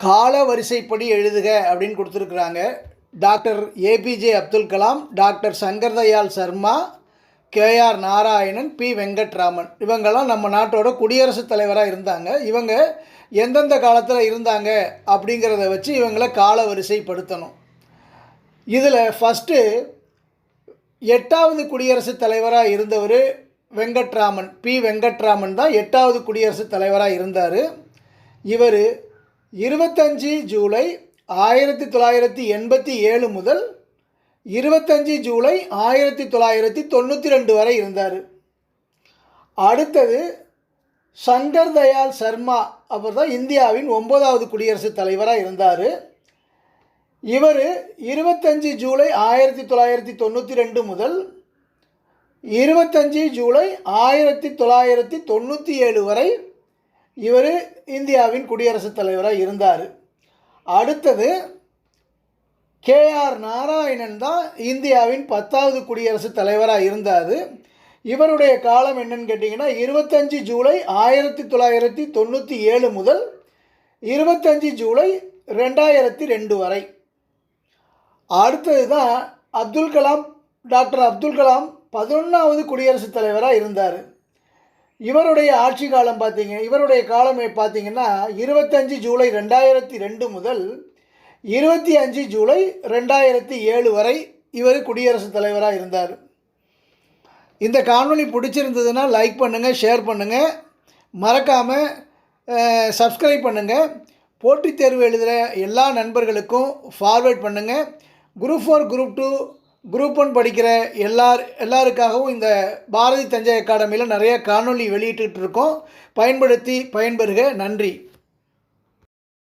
கால வரிசைப்படி எழுதுக அப்படின்னு கொடுத்துருக்குறாங்க. Doctor A P J Abdul Kalam, doctor Shankar Dayal Sharma, K R Narayanan, P Venkataraman இவங்கெல்லாம் நம்ம நாட்டோட குடியரசுத் தலைவராக இருந்தாங்க. இவங்க எந்தெந்த காலத்தில் இருந்தாங்க அப்படிங்கிறத வச்சு இவங்களை கால வரிசைப்படுத்தணும். இதில் ஃபஸ்ட்டு 8வது குடியரசுத் தலைவராக இருந்தவர் வெங்கட்ராமன், பி வெங்கட்ராமன் தான் 8வது குடியரசுத் தலைவராக இருந்தார். இவர் 25 ஜூலை 1987 முதல் 25 ஜூலை 1992 வரை இருந்தார். அடுத்தது சங்கர் தயாள் சர்மா, அவர் தான் இந்தியாவின் 9வது குடியரசுத் தலைவராக இருந்தார். இவர் 25 ஜூலை 1992 முதல் 25 ஜூலை 1997 வரை இவர் இந்தியாவின் குடியரசுத் தலைவராக இருந்தார். அடுத்தது கேஆர் நாராயணன் தான் இந்தியாவின் 10வது குடியரசுத் தலைவராக இருந்தார். இவருடைய காலம் என்னன்னு கேட்டிங்கன்னா 25 ஜூலை 1997 முதல் 25 ஜூலை 2002 வரை. அடுத்தது தான் அப்துல் கலாம், டாக்டர் அப்துல் கலாம் 11வது குடியரசுத் தலைவராக இருந்தார். இவருடைய ஆட்சி காலம் இவருடைய காலம் பார்த்திங்கன்னா 25 ஜூலை 2002 முதல் 25 ஜூலை 2007 வரை இவர் குடியரசுத் தலைவராக இருந்தார். இந்த காணொளி பிடிச்சிருந்ததுன்னா லைக் பண்ணுங்கள், ஷேர் பண்ணுங்கள், மறக்காமல் சப்ஸ்கிரைப் பண்ணுங்கள். போட்டித் தேர்வு எழுதுகிற எல்லா நண்பர்களுக்கும் ஃபார்வேர்ட் பண்ணுங்கள். குரூப் 4, குரூப் 2, குரூப் 1 படிக்கிற எல்லாருக்காகவும் இந்த பாரதி தஞ்சை அகாடமியில் நிறைய காணொளி வெளியிட்டு இருக்கோம். பயன்படுத்தி பயன்பெறுக. நன்றி.